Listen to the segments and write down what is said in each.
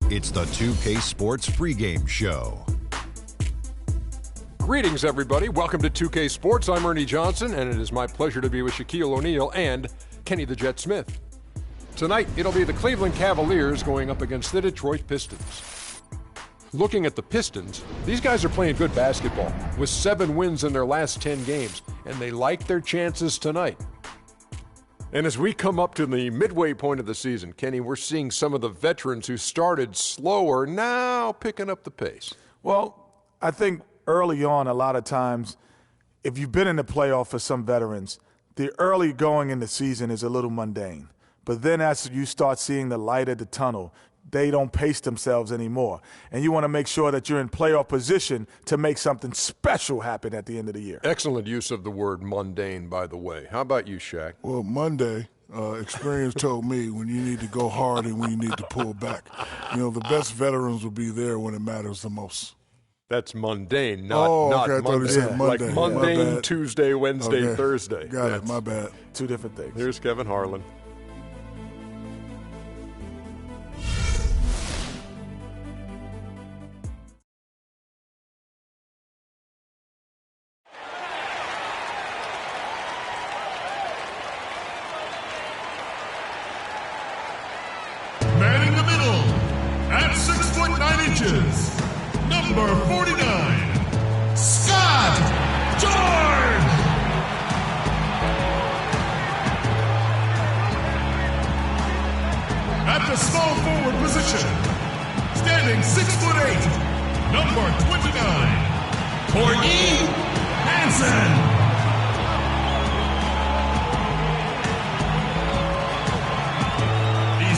It's the 2K Sports pregame show. Greetings, everybody. Welcome to 2K Sports. I'm Ernie Johnson, and it is my pleasure to be with Shaquille O'Neal and Kenny the Jet Smith. Tonight, it'll be the Cleveland Cavaliers going up against the Detroit Pistons. Looking at the Pistons, these guys are playing good basketball with 7 wins in their last 10 games, and they like their chances tonight. And as we come up to the midway point of the season, Kenny, we're seeing some of the veterans who started slower now picking up the pace. Well, I think early on, a lot of times, if you've been in the playoff for some veterans, the early going in the season is a little mundane. But then as you start seeing the light at the tunnel, they don't pace themselves anymore. And you want to make sure that you're in playoff position to make something special happen at the end of the year. Excellent use of the word mundane, by the way. How about you, Shaq? Well, Monday, experience told me when you need to go hard and when you need to pull back. You know, the best veterans will be there when it matters the most. That's mundane, not okay, I thought he said Monday. Like mundane, Tuesday, Wednesday, Thursday. Got it, my bad. Two different things. Here's Kevin Harlan. Man in the middle, at 6'9", number 49, Scott George. At the small forward position, standing 6'8", number 29, Courtney Hansen.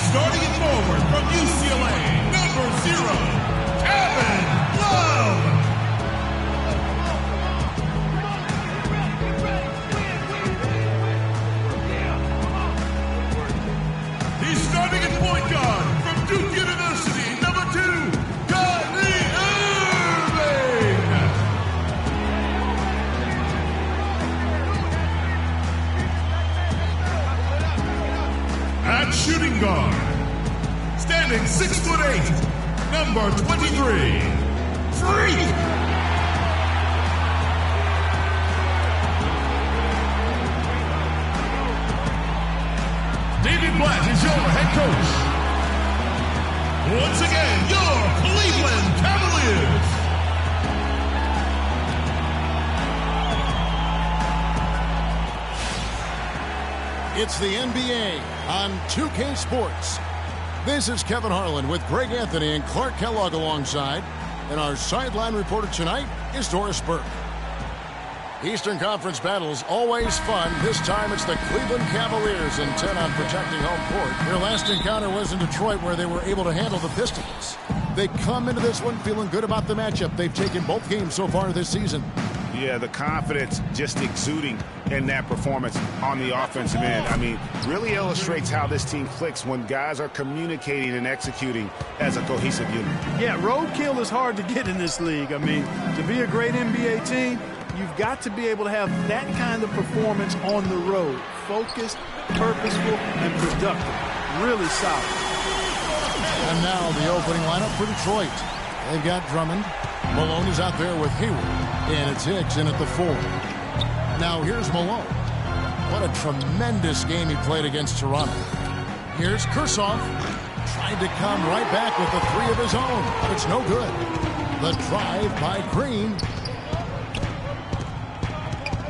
Starting it forward from UCLA, number 0, Kevin Love. He's starting at point guard from Duke University, number 2, Kyrie Irving. At shooting guard, standing 6'8", number 23, Freak. David Blatt is your head coach. Once again, your Cleveland Cavaliers. It's the NBA on 2K Sports. This is Kevin Harlan with Greg Anthony and Clark Kellogg alongside. And our sideline reporter tonight is Doris Burke. Eastern Conference battles always fun. This time it's the Cleveland Cavaliers intent on protecting home court. Their last encounter was in Detroit where they were able to handle the Pistons. They come into this one feeling good about the matchup. They've taken both games so far this season. Yeah, the confidence just exuding in that performance on the offensive end. I mean, really illustrates how this team clicks when guys are communicating and executing as a cohesive unit. Yeah, roadkill is hard to get in this league. I mean, to be a great NBA team, you've got to be able to have that kind of performance on the road. Focused, purposeful, and productive. Really solid. And now the opening lineup for Detroit. They've got Drummond. Malone is out there with Hayward. And it's Hicks in at the 4. Now here's Malone. What a tremendous game he played against Toronto. Here's Kursoff. Tried to come right back with the 3 of his own, but it's no good. The drive by Green.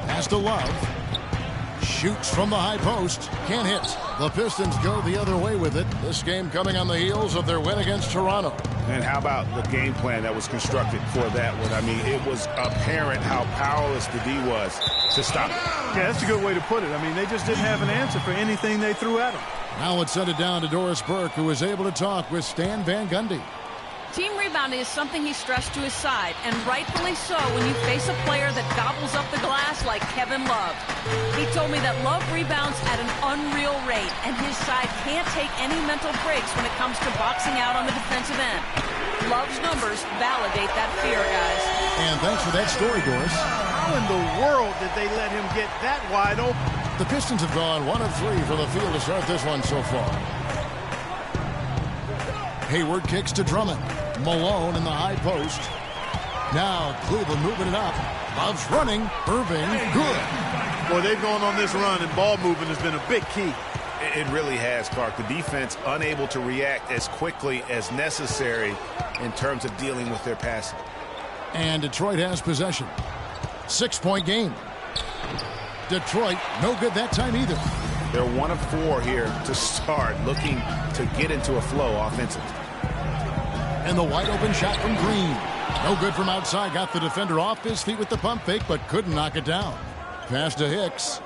Pass to Love. Shoots from the high post. Can't hit. The Pistons go the other way with it. This game coming on the heels of their win against Toronto. And how about the game plan that was constructed for that one? I mean, it was apparent how powerless the D was to stop it. Yeah, that's a good way to put it. I mean, they just didn't have an answer for anything they threw at them. Now let's send it down to Doris Burke, who was able to talk with Stan Van Gundy. Team rebounding is something he stressed to his side, and rightfully so when you face a player that gobbles up the glass like Kevin Love. He told me that Love rebounds at an unreal rate, and his side can't take any mental breaks when it comes to boxing out on the defensive end. Love's numbers validate that fear, guys. And thanks for that story, Doris. How in the world did they let him get that wide open? The Pistons have gone 1 of 3 from the field to start this one so far. Hayward kicks to Drummond. Malone in the high post. Now Cleveland moving it up. Love's running. Irving, good. Boy, they've gone on this run, and ball movement has been a big key. It really has, Clark. The defense unable to react as quickly as necessary in terms of dealing with their passing. And Detroit has possession. 6-point game. Detroit, no good that time either. They're 1 of 4 here to start, looking to get into a flow offensively. And the wide open shot from Green. No good from outside. Got the defender off his feet with the pump fake, but couldn't knock it down. Pass to Hicks.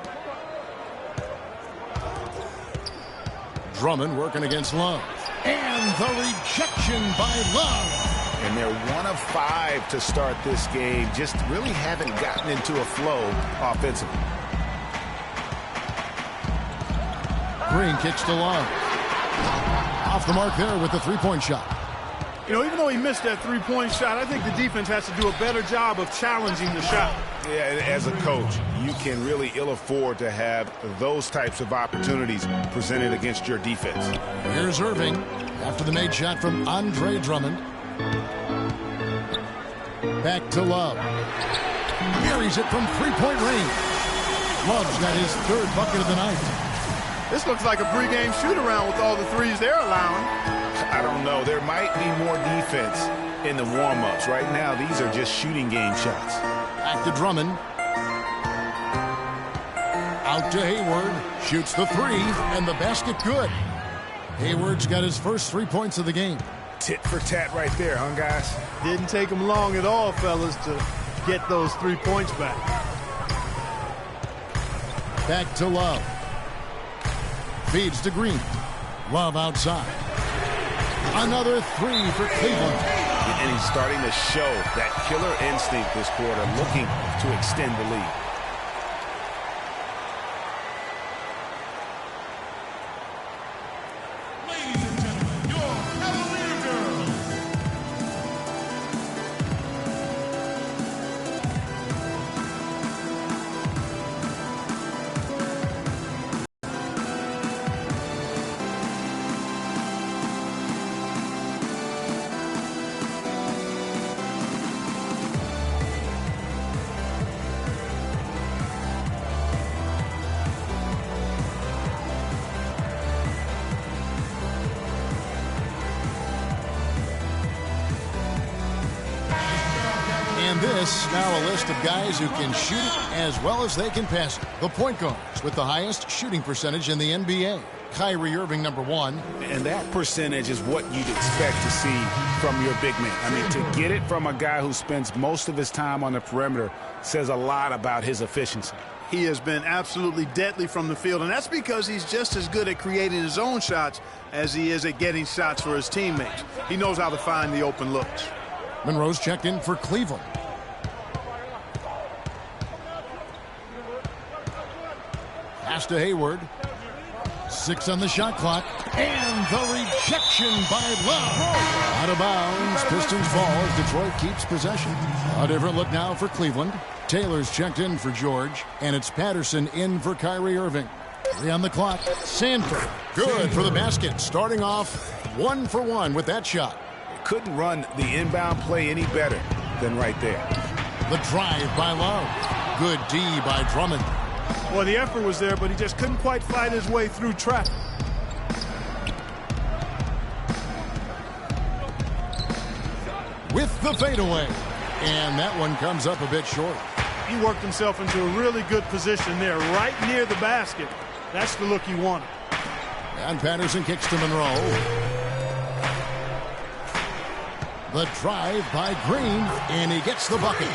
Drummond working against Love. And the rejection by Love. And they're 1 of 5 to start this game. Just really haven't gotten into a flow offensively. Green kicks to Love. Off the mark there with the three-point shot. You know, even though he missed that three-point shot, I think the defense has to do a better job of challenging the shot. Yeah, and as a coach, you can really ill afford to have those types of opportunities presented against your defense. Here's Irving after the made shot from Andre Drummond. Back to Love. Buries it from three-point range. Love's got his 3rd bucket of the night. This looks like a pregame shoot-around with all the threes they're allowing. I don't know. There might be more defense in the warm-ups. Right now, these are just shooting game shots. Back to Drummond. Out to Hayward. Shoots the 3, and the basket good. Hayward's got his first 3 points of the game. Tit for tat right there, huh, guys? Didn't take him long at all, fellas, to get those 3 points back. Back to Love. Feeds to Green. Love outside. Another 3 for Cleveland. And he's starting to show that killer instinct this quarter, looking to extend the lead. Ladies and gentlemen, your Cavalier girls. And this, now a list of guys who can shoot it as well as they can pass it. The point guards with the highest shooting percentage in the NBA. Kyrie Irving, number 1. And that percentage is what you'd expect to see from your big man. I mean, to get it from a guy who spends most of his time on the perimeter says a lot about his efficiency. He has been absolutely deadly from the field, and that's because he's just as good at creating his own shots as he is at getting shots for his teammates. He knows how to find the open looks. Monroe's checked in for Cleveland. Pass to Hayward. 6 on the shot clock. And the rejection by Love. Out of bounds. Pistons fall as Detroit keeps possession. A different look now for Cleveland. Taylor's checked in for George. And it's Patterson in for Kyrie Irving. 3 on the clock. Sanford. Good for the basket. Starting off 1 for 1 with that shot. Couldn't run the inbound play any better than right there. The drive by Love. Good D by Drummond. Well, the effort was there, but he just couldn't quite fight his way through traffic. With the fadeaway. And that one comes up a bit short. He worked himself into a really good position there, right near the basket. That's the look he wanted. And Patterson kicks to Monroe. The drive by Green, and he gets the bucket.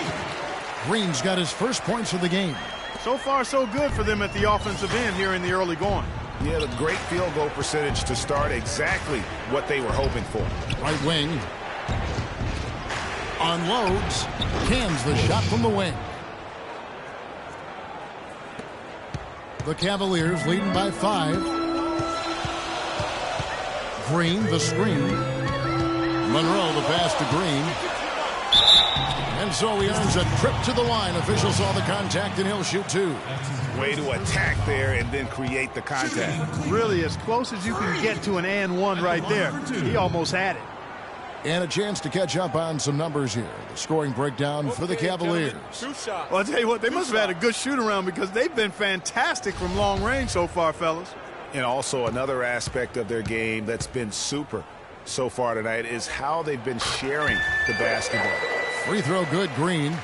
Green's got his first points of the game. So far, so good for them at the offensive end here in the early going. Yeah, the great field goal percentage to start, exactly what they were hoping for. Right wing. Unloads. Cans the shot from the wing. The Cavaliers leading by 5. Green, the screen. Monroe, the pass to Green. And so he earns a trip to the line. Officials saw the contact, and he'll shoot 2. Way to attack there and then create the contact. Really, as close as you can get to an and one right there. He almost had it. And a chance to catch up on some numbers here. The scoring breakdown for the Cavaliers. Well, I'll tell you what, they must have had a good shoot-around because they've been fantastic from long range so far, fellas. And also another aspect of their game that's been super so far tonight is how they've been sharing the basketball. Free throw good, Green.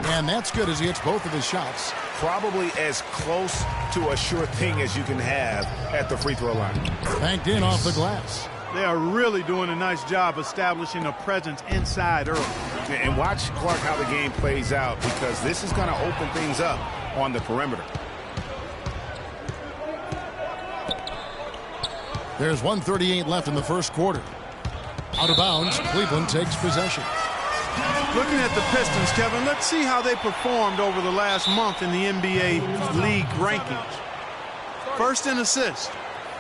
And that's good as he hits both of his shots. Probably as close to a sure thing as you can have at the free throw line. Banked in off the glass. They are really doing a nice job establishing a presence inside early. And watch, Clark, how the game plays out, because this is going to open things up on the perimeter. There's 1:38 left in the first quarter. Out of bounds, Cleveland takes possession. Looking at the Pistons, Kevin, let's see how they performed over the last month in the NBA league rankings. First in assists,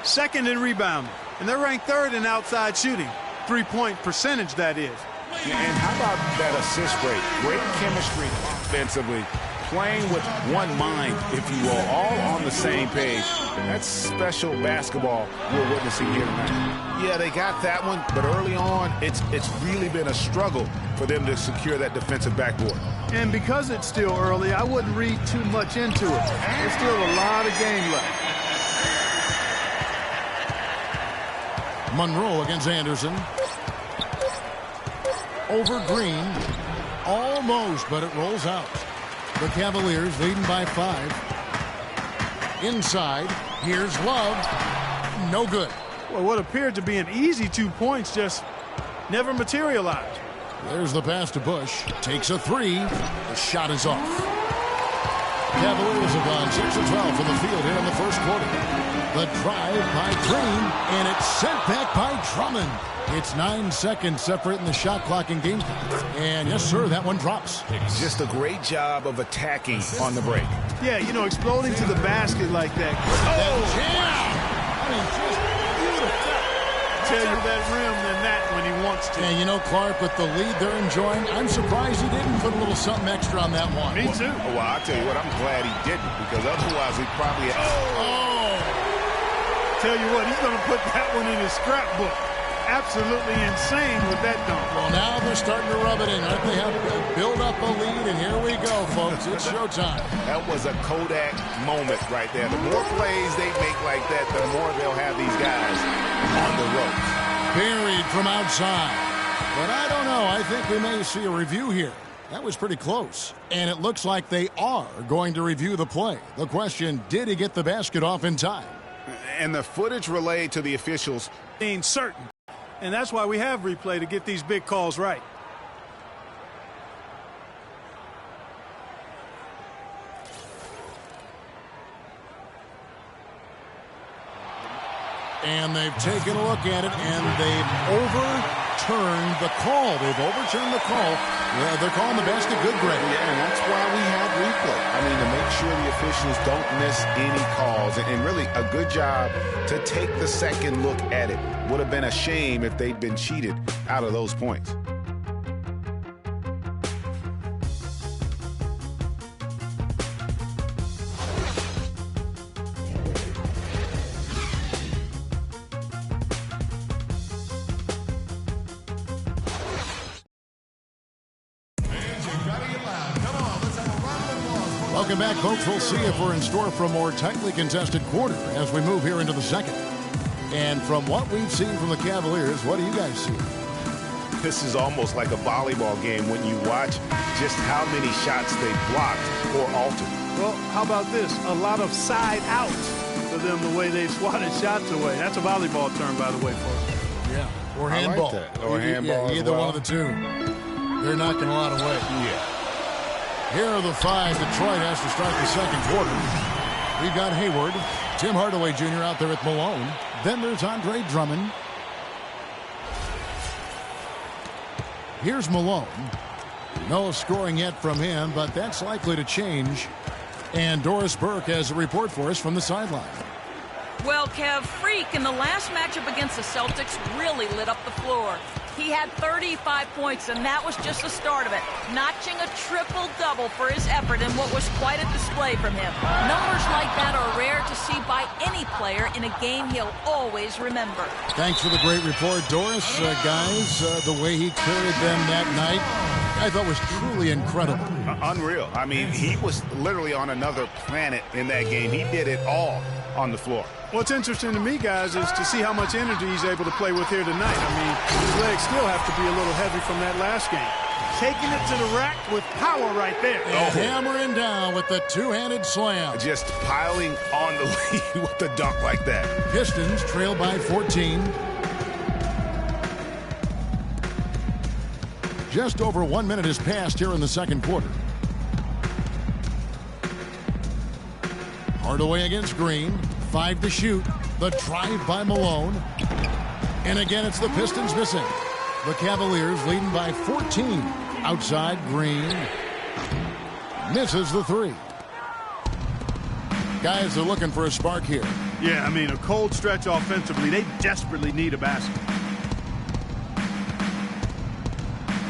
second in rebounding, and they're ranked third in outside shooting. 3-point percentage, that is. And how about that assist rate? Great chemistry offensively, playing with one mind, if you will, all on the same page. That's special basketball we're witnessing here tonight. Yeah, they got that one, but early on, it's really been a struggle for them to secure that defensive backboard. And because it's still early, I wouldn't read too much into it. There's still a lot of game left. Monroe against Anderson. Over Green. Almost, but it rolls out. The Cavaliers leading by 5. Inside, here's Love. No good. Well, what appeared to be an easy 2 points just never materialized. There's the pass to Bush. Takes a 3. The shot is off. Cavaliers have gone 6 of 12 from the field here in the first quarter. The drive by Green, and it's sent back by Drummond. It's 9 seconds separating the shot clock and game clock. And yes, sir, that one drops. Just a great job of attacking on the break. Yeah, you know, exploding to the basket like that. Oh, yeah! I mean, just beautiful. Tell you that rim than that when he wants to. And you know, Clark, with the lead they're enjoying, I'm surprised he didn't put a little something extra on that one. Me too. Well, I'll tell you what, I'm glad he didn't, because otherwise he probably had... Tell you what, he's going to put that one in his scrapbook. Absolutely insane with that dunk. Well, now they're starting to rub it in. Right? They have to build up a lead, and here we go, folks. It's showtime. That was a Kodak moment right there. The more plays they make like that, the more they'll have these guys on the ropes. Buried from outside. But I don't know. I think we may see a review here. That was pretty close. And it looks like they are going to review the play. The question, did he get the basket off in time? And the footage relayed to the officials ain't certain. And that's why we have replay, to get these big calls right. And they've taken a look at it, and they've overturned the call. They've overturned the call. They're calling the basket good, Greg. Yeah, and that's why we have replay. I mean, to make sure the officials don't miss any calls. And really, a good job to take the second look at it. Would have been a shame if they'd been cheated out of those points. Welcome back, folks. We'll see if we're in store for a more tightly contested quarter as we move here into the second. And from what we've seen from the Cavaliers, what do you guys see? This is almost like a volleyball game when you watch just how many shots they blocked or altered. Well, how about this? A lot of side out for them, the way they swatted shots away. That's a volleyball term, by the way, folks. Yeah, or handball. Like that. Or handball. Yeah, either one of the two. They're knocking a lot away. Yeah. Here are the 5 Detroit has to start the second quarter. We've got Hayward, Tim Hardaway Jr. out there with Malone. Then there's Andre Drummond. Here's Malone. No scoring yet from him, but that's likely to change. And Doris Burke has a report for us from the sideline. Well, Kev, Freak in the last matchup against the Celtics really lit up the floor. He had 35 points, and that was just the start of it, notching a triple-double for his effort in what was quite a display from him. Numbers like that are rare to see by any player in a game he'll always remember. Thanks for the great report, Doris. Guys, the way he carried them that night, I thought was truly incredible. Unreal. I mean, he was literally on another planet in that game. He did it all on the floor. What's interesting to me, guys, is to see how much energy he's able to play with here tonight. I mean, his legs still have to be a little heavy from that last game. Taking it to the rack with power right there. And hammering down with the two-handed slam. Just piling on the lead with the dunk like that. Pistons trail by 14. Just over 1 minute has passed here in the second quarter. Hardaway against Green. 5 to shoot. The drive by Malone. And again, it's the Pistons missing. The Cavaliers leading by 14. Outside, Green. Misses the three. Guys are looking for a spark here. Yeah, I mean, a cold stretch offensively. They desperately need a basket.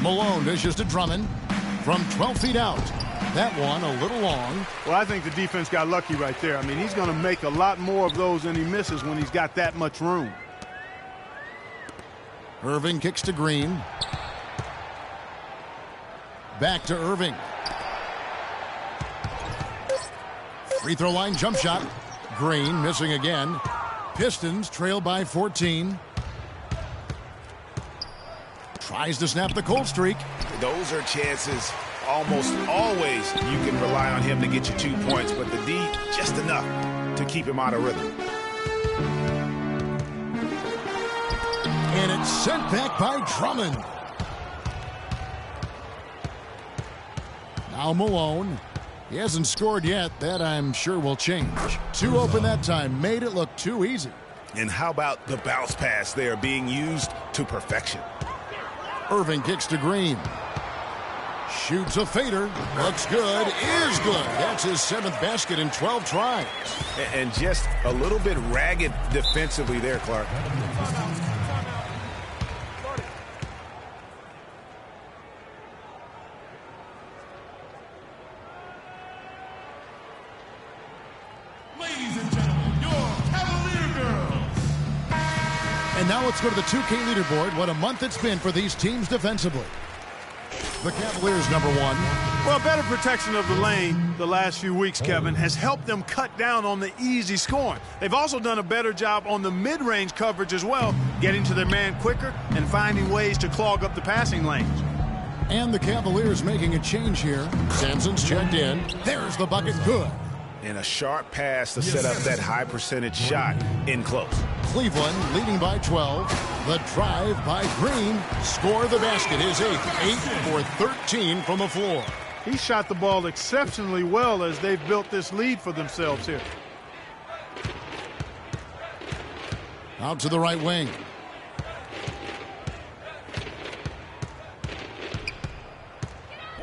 Malone dishes to Drummond from 12 feet out. That one a little long. Well, I think the defense got lucky right there. I mean, he's going to make a lot more of those than he misses when he's got that much room. Irving kicks to Green. Back to Irving. Free throw line jump shot. Green missing again. Pistons trail by 14. Tries to snap the cold streak. Those are chances. Almost always you can rely on him to get you 2 points, but the D just enough to keep him out of rhythm. And it's sent back by Drummond. Now Malone. He hasn't scored yet. That I'm sure will change. 2 open that time. Made it look too easy. And how about the bounce pass there being used to perfection? Irving kicks to Green. Shoots a fader. Looks good. Is good. That's his 7th basket in 12 tries. And just a little bit ragged defensively there, Clark. Ladies and gentlemen, your Cavalier girls. And now let's go to the 2K leaderboard. What a month it's been for these teams defensively. The Cavaliers number 1. Well, better protection of the lane the last few weeks, Kevin, has helped them cut down on the easy scoring. They've also done a better job on the mid-range coverage as well, getting to their man quicker and finding ways to clog up the passing lanes. And the Cavaliers making a change here. Sampson's checked in. There's the bucket. Good. And a sharp pass to set up that high percentage shot in close. Cleveland leading by 12. The drive by Green. Score the basket. His 8 for 13 from the floor. He shot the ball exceptionally well as they've built this lead for themselves here. Out to the right wing.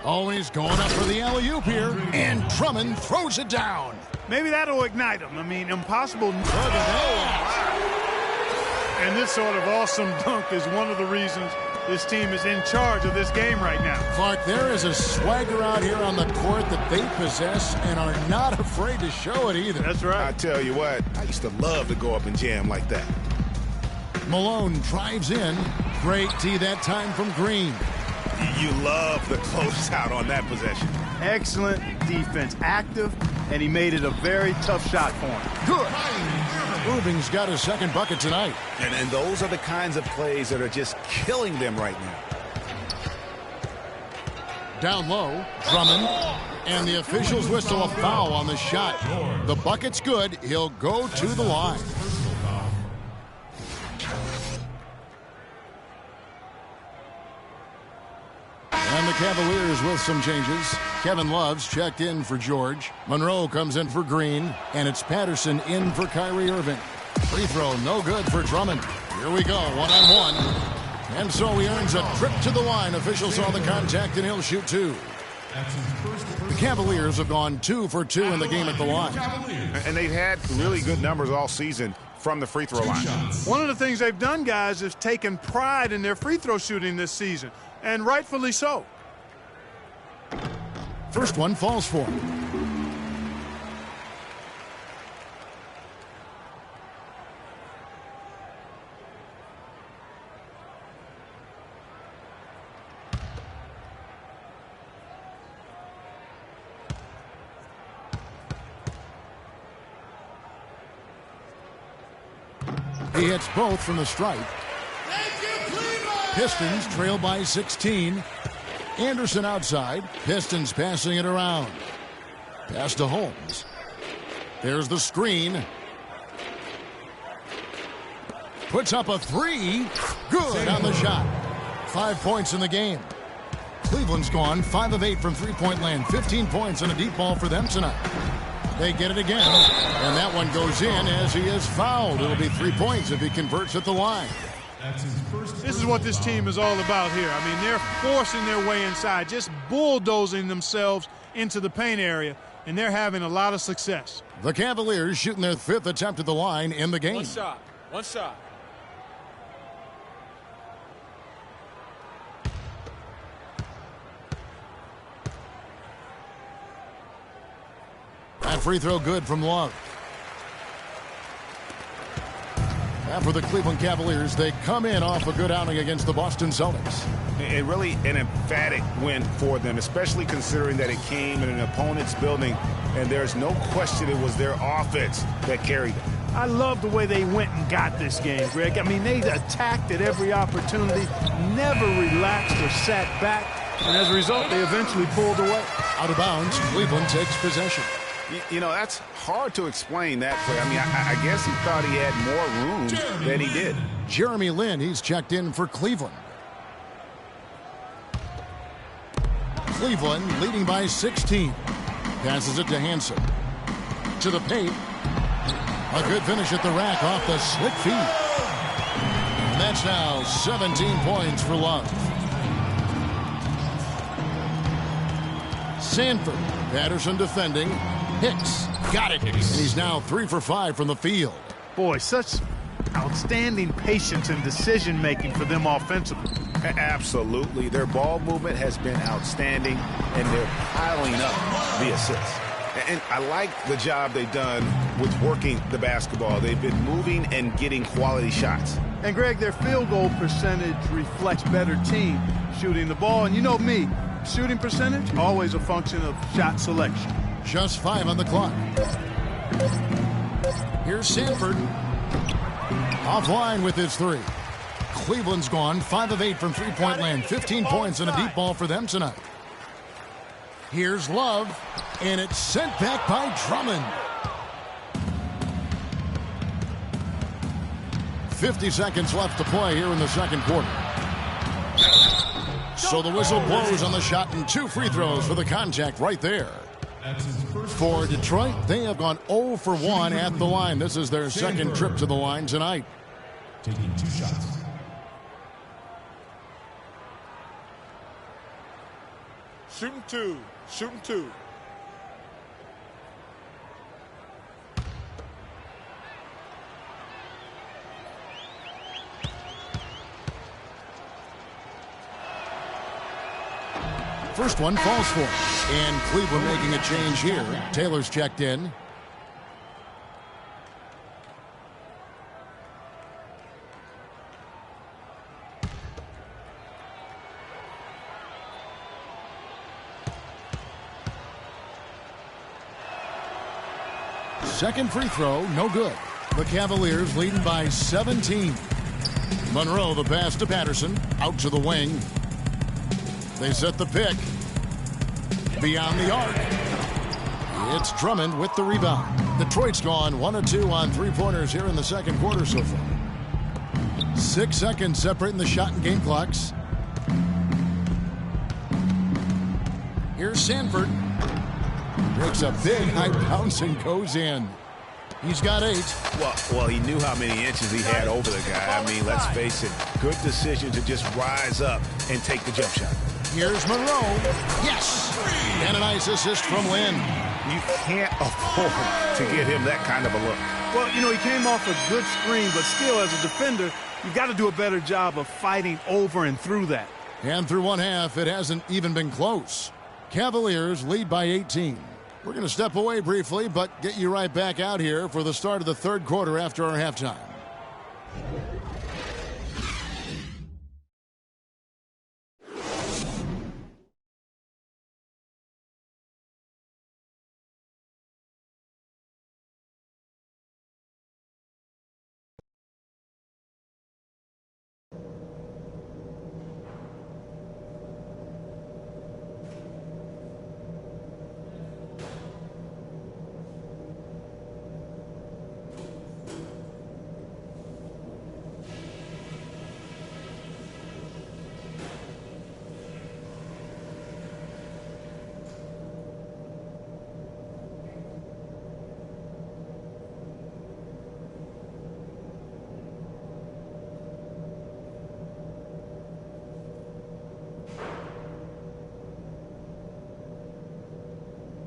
Oh, he's going up for the alley-oop here. And Drummond throws it down. Maybe that'll ignite him. I mean, impossible. And this sort of awesome dunk is one of the reasons this team is in charge of this game right now. Clark, there is a swagger out here on the court that they possess and are not afraid to show it either. That's right. I tell you what, I used to love to go up and jam like that. Malone drives in. Great tee that time from Green. You love the closeout on that possession. Excellent defense, active, and he made it a very tough shot for him. Good. Irving's got his 2nd bucket tonight. And those are the kinds of plays that are just killing them right now. Down low, Drummond. And the officials whistle a foul on the shot. The bucket's good. He'll go to the line. And the Cavaliers with some changes. Kevin Love's checked in for George. Monroe comes in for Green. And it's Patterson in for Kyrie Irving. Free throw no good for Drummond. Here we go, 1-on-1. And so he earns a trip to the line. Officials saw the contact and he'll shoot 2. The Cavaliers have gone 2 for 2 in the game at the line. And they've had really good numbers all season from the free throw line. One of the things they've done, guys, is taken pride in their free throw shooting this season, and rightfully so. First one falls for him. He hits both from the stripe. Pistons trail by 16. Anderson outside. Pistons passing it around. Pass to Holmes. There's the screen. Puts up a three. Good on the shot. 5 points in the game. Cleveland's gone 5 of 8 from three-point land. 15 points and a deep ball for them tonight. They get it again, and that one goes in as he is fouled. It'll be 3 points if he converts at the line. This is what this team is all about here. I mean, they're forcing their way inside, just bulldozing themselves into the paint area, and they're having a lot of success. The Cavaliers shooting their 5th attempt at the line in the game. One shot. That free throw good from Love. And for the Cleveland Cavaliers, they come in off a good outing against the Boston Celtics. And really an emphatic win for them, especially considering that it came in an opponent's building, and there's no question it was their offense that carried them. I love the way they went and got this game, Greg. I mean, they attacked at every opportunity, never relaxed or sat back, and as a result, they eventually pulled away. Out of bounds, Cleveland takes possession. You know, that's hard to explain that play. I mean, I guess he thought he had more room than he did. Jeremy Lin, he's checked in for Cleveland. Cleveland leading by 16. Passes it to Hansen. To the paint. A good finish at the rack off the slick feed. And that's now 17 points for Love. Sanford. Patterson defending. Hicks got it. And he's now 3 for 5 from the field. Boy, such outstanding patience and decision-making for them offensively. Absolutely. Their ball movement has been outstanding, and they're piling up the assists. And I like the job they've done with working the basketball. They've been moving and getting quality shots. And, Greg, their field goal percentage reflects better team shooting the ball. And you know me, shooting percentage, always a function of shot selection. Just 5 on the clock. Here's Sanford. Offline with his 3. Cleveland's gone 5 of 8 from three-point land. 15 points and a deep ball for them tonight. Here's Love, and it's sent back by Drummond. 50 seconds left to play here in the second quarter. So the whistle blows on the shot and 2 free throws for the contact right there. For Detroit, they have gone 0 for 1 at the line. This is their second trip to the line tonight. Taking 2 shots. Shooting 2. Shooting 2. First one falls for him. And Cleveland making a change here. Taylor's checked in. Second free throw, no good. The Cavaliers leading by 17. Monroe, the pass to Patterson. Out to the wing. They set the pick. Beyond the arc. It's Drummond with the rebound. Detroit's gone 1 of 2 on three-pointers here in the second quarter so far. 6 seconds separating the shot and game clocks. Here's Sanford. Breaks a big high bounce and goes in. He's got 8. Well, he knew how many inches he had over the guy. I mean, let's face it, good decision to just rise up and take the jump shot. Here's Monroe. Yes! And a nice assist from Lynn. You can't afford to get him that kind of a look. Well, you know, he came off a good screen, but still, as a defender, you've got to do a better job of fighting over and through that. And through one half, it hasn't even been close. Cavaliers lead by 18. We're going to step away briefly, but get you right back out here for the start of the third quarter after our halftime.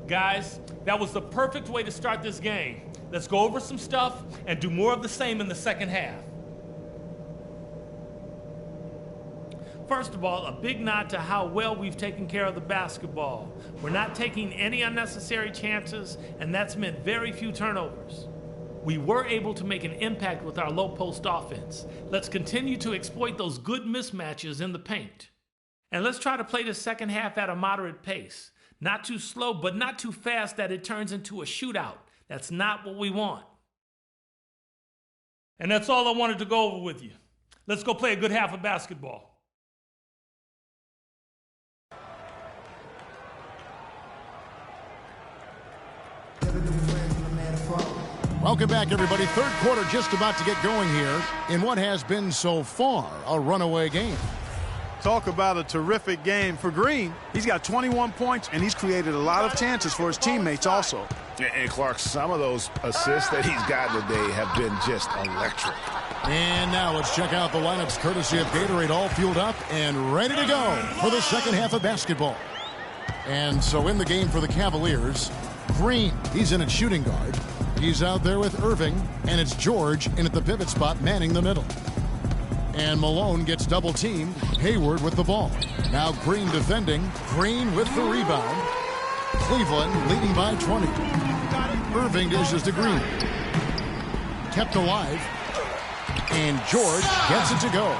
Guys, that was the perfect way to start this game. Let's go over some stuff and do more of the same in the second half. First of all, a big nod to how well we've taken care of the basketball. We're not taking any unnecessary chances, and that's meant very few turnovers. We were able to make an impact with our low post offense. Let's continue to exploit those good mismatches in the paint. And let's try to play the second half at a moderate pace. Not too slow, but not too fast that it turns into a shootout. That's not what we want. And that's all I wanted to go over with you. Let's go play a good half of basketball. Welcome back, everybody. Third quarter just about to get going here in what has been so far a runaway game. Talk about a terrific game for Green. He's got 21 points, and he's created a lot of chances for his teammates also. And Clark, some of those assists that he's gotten today have been just electric. And now let's check out the lineups courtesy of Gatorade, all fueled up and ready to go for the second half of basketball. And so in the game for the Cavaliers, Green, he's in at shooting guard. He's out there with Irving, and it's George in at the pivot spot manning the middle. And Malone gets double-teamed. Hayward with the ball. Now Green defending. Green with the rebound. Cleveland leading by 20. Irving dishes to Green. Kept alive. And George gets it to go.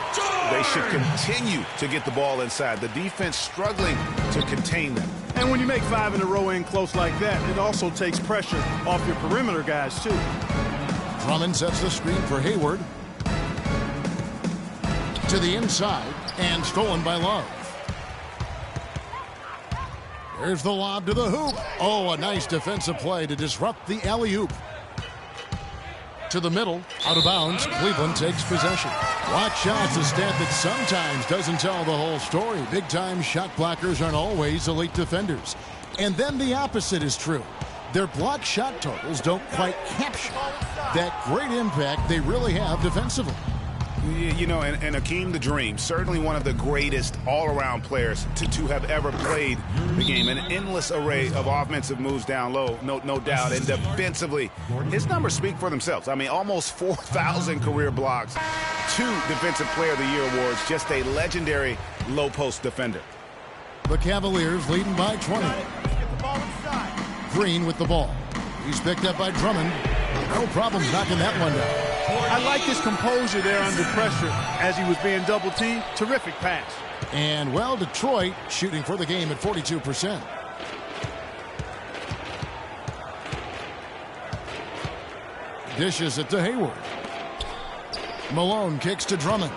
They should continue to get the ball inside. The defense struggling to contain them. And when you make 5 in a row in close like that, it also takes pressure off your perimeter guys, too. Drummond sets the screen for Hayward. To the inside, and stolen by Love. There's the lob to the hoop. Oh, a nice defensive play to disrupt the alley-oop. To the middle, out of bounds, Cleveland takes possession. Block shots, a stat that sometimes doesn't tell the whole story. Big-time shot blockers aren't always elite defenders. And then the opposite is true. Their block shot totals don't quite capture that great impact they really have defensively. You know, and Akeem the Dream, certainly one of the greatest all-around players to have ever played the game. An endless array of offensive moves down low, no doubt. And defensively, his numbers speak for themselves. I mean, almost 4,000 career blocks, 2 Defensive Player of the Year awards, just a legendary low-post defender. The Cavaliers leading by 20. Green with the ball. He's picked up by Drummond. No problem knocking that one down. I like his composure there under pressure as he was being double-teamed. Terrific pass. And, well, Detroit shooting for the game at 42%. Dishes it to Hayward. Malone kicks to Drummond.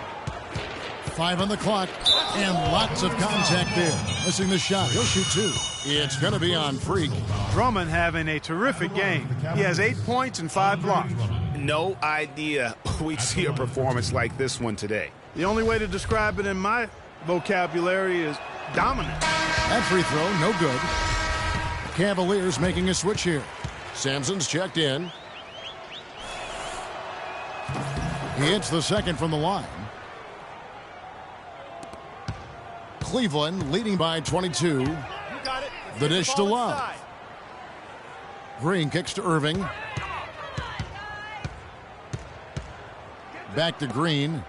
5 on the clock, and lots of contact there. Missing the shot. He'll shoot 2. It's going to be on Freak. Drummond having a terrific game. He has 8 points and 5 blocks. No idea we'd see a performance like this one today. The only way to describe it in my vocabulary is dominant. That free throw, no good. Cavaliers making a switch here. Sampson's checked in. He hits the second from the line. Cleveland leading by 22. The dish to Love. Green kicks to Irving. Back to Green.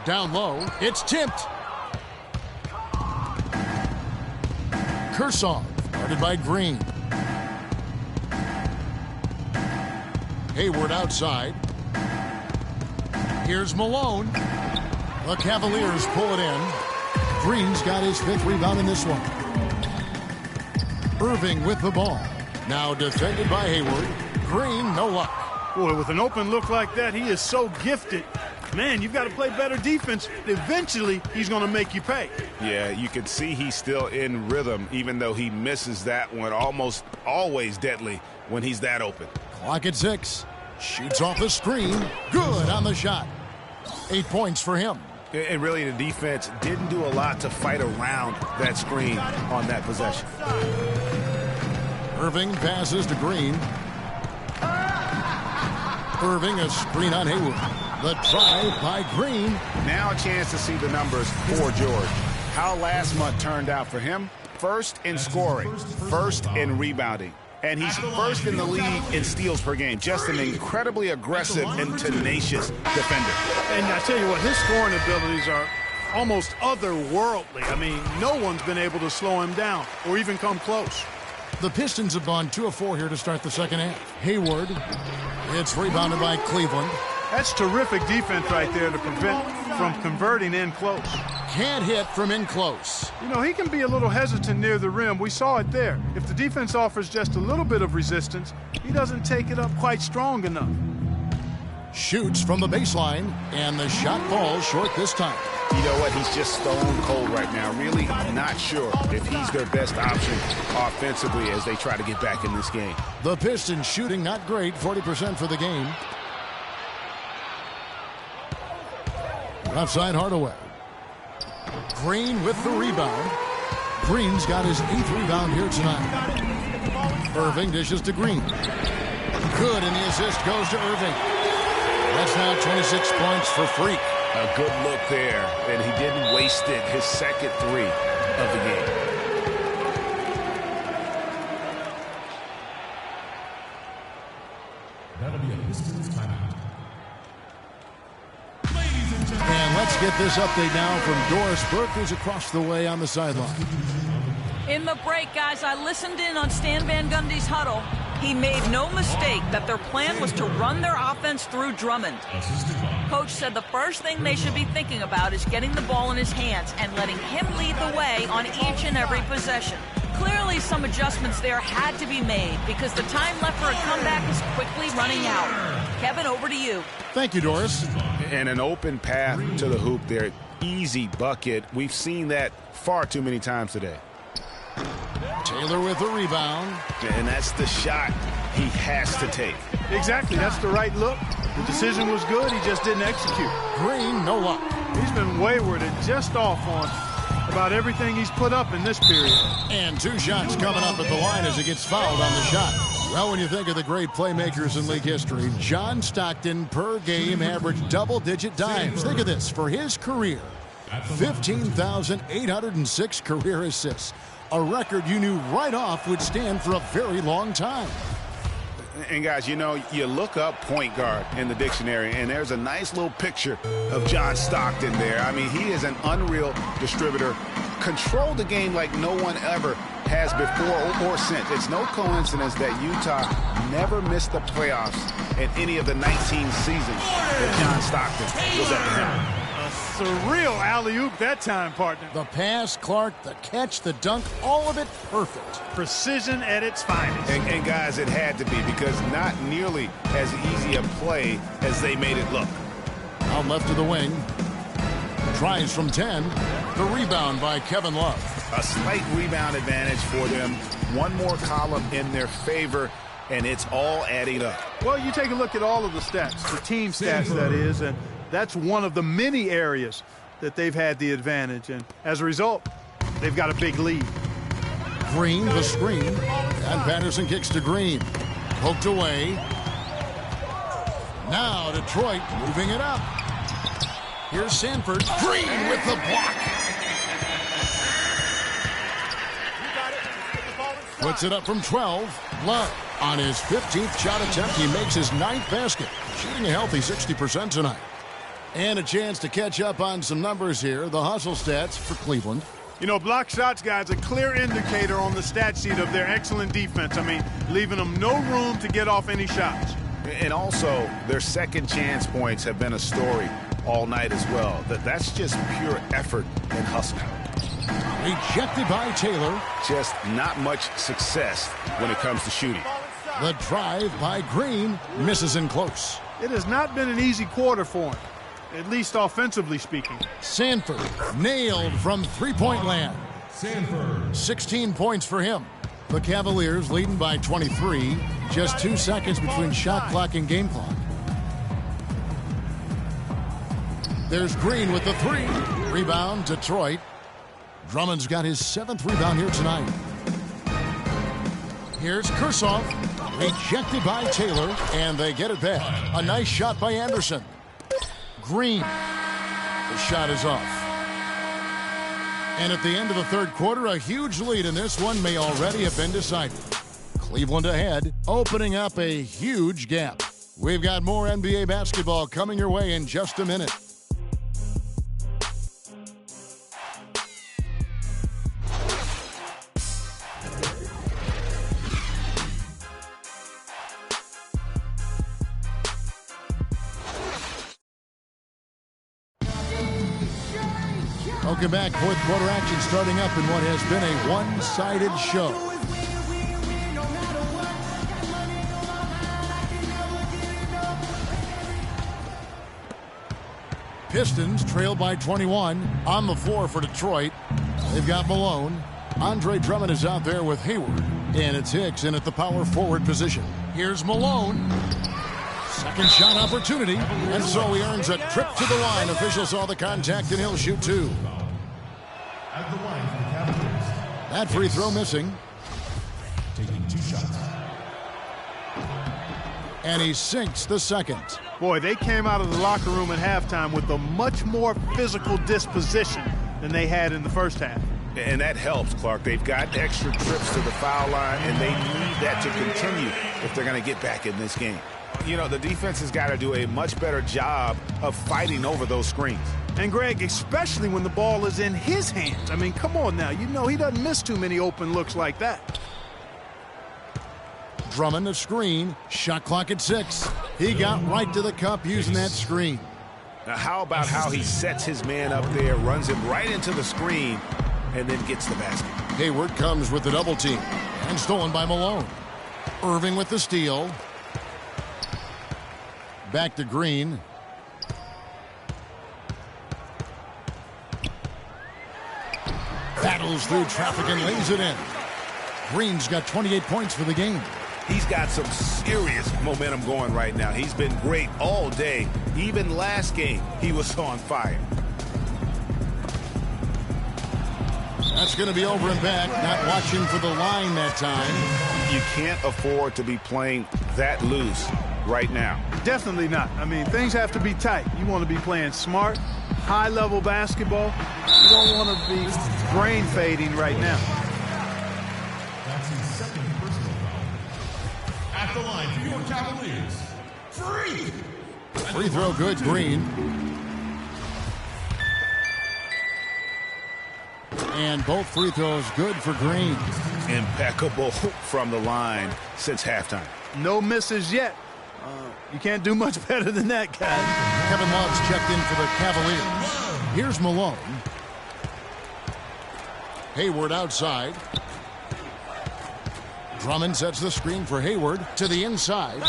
Down low. It's tipped. Kershaw. Guarded by Green. Hayward outside. Here's Malone. The Cavaliers pull it in. Green's got his 5th rebound in this one. Irving with the ball. Now defended by Hayward. Green, no luck. Boy, with an open look like that, he is so gifted. Man, you've got to play better defense. Eventually, he's going to make you pay. Yeah, you can see he's still in rhythm, even though he misses that one almost always deadly when he's that open. Clock at 6. Shoots off the screen. Good on the shot. 8 points for him. And really, the defense didn't do a lot to fight around that screen on that possession. Irving passes to Green. Irving, a screen on Hayward. The try by Green. Now a chance to see the numbers for George. How last month turned out for him? First in scoring, first in rebounding. And he's first in the league in steals per game. Just an incredibly aggressive and tenacious defender. And I tell you what, his scoring abilities are almost otherworldly. I mean, no one's been able to slow him down or even come close. The Pistons have gone 2 of 4 here to start the second half. Hayward. It's rebounded by Cleveland. That's terrific defense right there to prevent from converting in close. Can't hit from in close. You know, he can be a little hesitant near the rim. We saw it there. If the defense offers just a little bit of resistance, he doesn't take it up quite strong enough. Shoots from the baseline, and the shot falls short this time. You know what? He's just stone cold right now. Really not sure if he's their best option offensively as they try to get back in this game. The Pistons shooting not great, 40% for the game. Outside Hardaway. Green with the rebound. Green's got his 8th rebound here tonight. Irving dishes to Green. Good, and the assist goes to Irving. That's now 26 points for Freak. A good look there, and he didn't waste it. His second 3 of the game. That'll be a Pistons timeout. And let's get this update now from Doris Burke, who's across the way on the sideline. In the break, guys, I listened in on Stan Van Gundy's huddle. He made no mistake that their plan was to run their offense through Drummond. Coach said the first thing they should be thinking about is getting the ball in his hands and letting him lead the way on each and every possession. Clearly, some adjustments there had to be made because the time left for a comeback is quickly running out. Kevin, over to you. Thank you, Doris. And an open path to the hoop there. Easy bucket. We've seen that far too many times today. Taylor with the rebound. And that's the shot he has to take. Exactly. That's the right look. The decision was good. He just didn't execute. Green, no luck. He's been wayward and just off on about everything he's put up in this period. And 2 shots coming up at the line as he gets fouled on the shot. Well, when you think of the great playmakers in league history, John Stockton per game averaged double-digit dimes. Think of this. For his career, 15,806 career assists. A record you knew right off would stand for a very long time. And guys, you know, you look up point guard in the dictionary, and there's a nice little picture of John Stockton there. I mean, he is an unreal distributor. Controlled the game like no one ever has before or since. It's no coincidence that Utah never missed the playoffs in any of the 19 seasons that John Stockton was at the helm. Surreal alley-oop that time, partner. The pass, Clark, the catch, the dunk, all of it perfect. Precision at its finest. And guys, it had to be because not nearly as easy a play as they made it look. Out left to the wing. Tries from 10. The rebound by Kevin Love. A slight rebound advantage for them. One more column in their favor, and it's all adding up. Well, you take a look at all of the stats, the team stats, that is, and that's one of the many areas that they've had the advantage. And as a result, they've got a big lead. Green, the screen. And Patterson kicks to Green. Poked away. Now Detroit moving it up. Here's Sanford. Green with the block. Puts it up from 12. Love on his 15th shot attempt. He makes his 9th basket. Shooting a healthy 60% tonight. And a chance to catch up on some numbers here. The hustle stats for Cleveland. You know, block shots, guys, a clear indicator on the stat sheet of their excellent defense. I mean, leaving them no room to get off any shots. And also, their second chance points have been a story all night as well. That's just pure effort and hustle. Rejected by Taylor. Just not much success when it comes to shooting. The drive by Green misses in close. It has not been an easy quarter for him, at least offensively speaking. Sanford nailed from three-point land. Sanford. 16 points for him. The Cavaliers leading by 23. Just 2 seconds between shot clock and game clock. There's Green with the three. Rebound, Detroit. Drummond's got his 7th rebound here tonight. Here's Kursoff. Rejected by Taylor, and they get it back. A nice shot by Anderson. Green. The shot is off. And at the end of the third quarter, a huge lead in this one may already have been decided. Cleveland ahead, opening up a huge gap. We've got more NBA basketball coming your way in just a minute. Welcome back. Fourth quarter action starting up in what has been a one-sided show. Pistons trail by 21 on the floor for Detroit. They've got Malone. Andre Drummond is out there with Hayward. And it's Hicks in at the power forward position. Here's Malone. Second shot opportunity. And so he earns a trip to the line. Official saw the contact and he'll shoot two. That free throw missing. Taking 2 shots. And he sinks the second. Boy, they came out of the locker room at halftime with a much more physical disposition than they had in the first half. And that helps, Clark. They've got extra trips to the foul line, and they need that to continue if they're going to get back in this game. You know, the defense has got to do a much better job of fighting over those screens. And, Greg, especially when the ball is in his hands. I mean, come on now. You know he doesn't miss too many open looks like that. Drummond the screen. Shot clock at 6. He got right to the cup using that screen. Now, how about how he sets his man up there, runs him right into the screen, and then gets the basket. Hayward comes with the double team. And stolen by Malone. Irving with the steal. Back to Green. Battles through traffic and lays it in. Green's got 28 points for the game. He's got some serious momentum going right now. He's been great all day. Even last game, he was on fire. That's going to be over and back. Not watching for the line that time. You can't afford to be playing that loose right now. Definitely not. I mean, things have to be tight. You want to be playing smart, high-level basketball. You don't want to be brain fading right now. That's his second personal foul. At the line for your Cavaliers, free. Free throw good, Green. And both free throws good for Green. Impeccable from the line since halftime. No misses yet. You can't do much better than that, guys. Kevin Love's checked in for the Cavaliers. Here's Malone. Hayward outside. Drummond sets the screen for Hayward to the inside.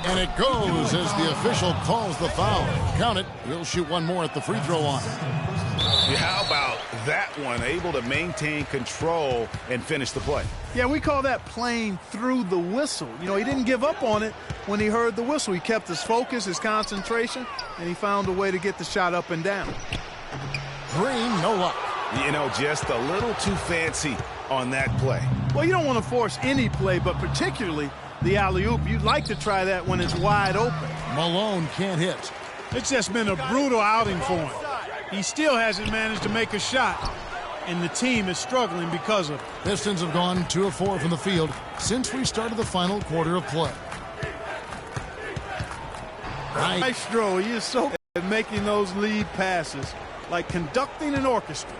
And it goes as the official calls the foul. Count it. He'll shoot one more at the free throw line. How about that one? Able to maintain control and finish the play. Yeah, we call that playing through the whistle. You know, he didn't give up on it when he heard the whistle. He kept his focus, his concentration, and he found a way to get the shot up and down. Green, no luck. You know, just a little too fancy on that play. Well, you don't want to force any play, but particularly the alley-oop. You'd like to try that when it's wide open. Malone can't hit. It's just been a brutal outing for him. He still hasn't managed to make a shot, and the team is struggling because of it. Pistons have gone 2 of 4 from the field since we started the final quarter of play. Maestro, he is so good at making those lead passes, like conducting an orchestra.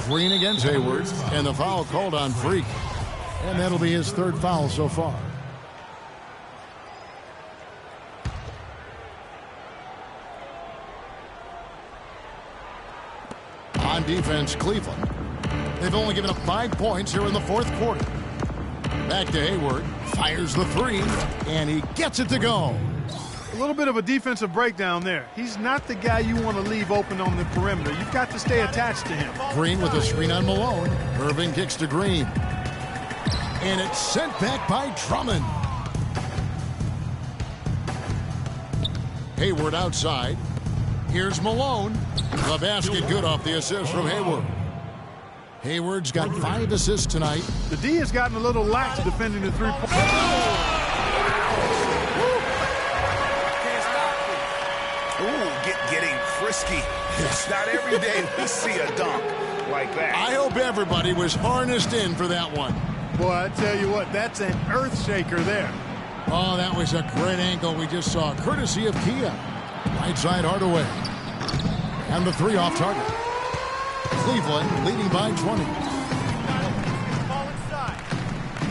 Green against Hayward, and the foul called on Freak. And that'll be his 3rd foul so far. On defense, Cleveland. They've only given up 5 points here in the 4th quarter. Back to Hayward, fires the 3, and he gets it to go. A little bit of a defensive breakdown there. He's not the guy you want to leave open on the perimeter. You've got to stay attached to him. Green with a screen on Malone. Irving kicks to Green. And it's sent back by Drummond. Hayward outside. Here's Malone. The basket good off the assist from Hayward. Hayward's got 5 assists tonight. The D has gotten a little lax defending the three-point. Getting frisky. It's not every day we see a dunk like that. I hope everybody was harnessed in for that one. Boy, I tell you what, that's an earth shaker there. Oh, that was a great angle we just saw, courtesy of Kia. Right side Hardaway. And the 3 off target. Cleveland leading by 20.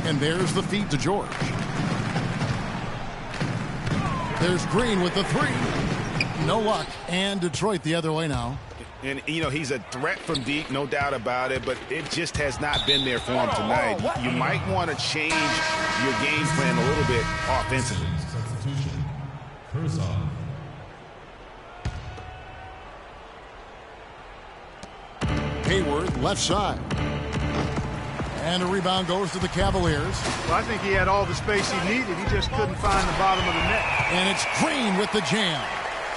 And there's the feed to George. There's Green with the 3. No luck. And Detroit the other way now. And, you know, he's a threat from deep, no doubt about it, but it just has not been there for him tonight. You might want to change your game plan a little bit offensively. Hayward, left side. And a rebound goes to the Cavaliers. Well, I think he had all the space he needed. He just couldn't find the bottom of the net. And it's Green with the jam.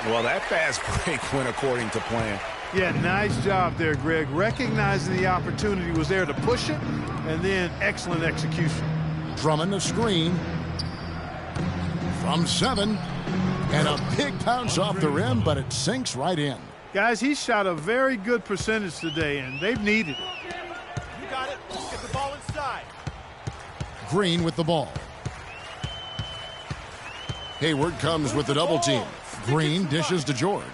Well, that fast break went according to plan. Yeah, nice job there, Greg. Recognizing the opportunity was there to push it, and then excellent execution. Drummond a screen. From 7. And a big bounce off the rim, but it sinks right in. Guys, he shot a very good percentage today, and they've needed it. You got it. Get the ball inside. Green with the ball. Hayward comes with the double team. Green dishes to George.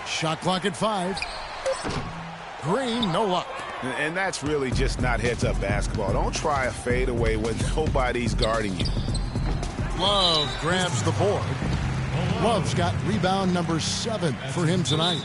Shot clock at 5. Green, no luck. And that's really just not heads-up basketball. Don't try a fadeaway when nobody's guarding you. Love grabs the board. Love's got rebound number 7 for him tonight.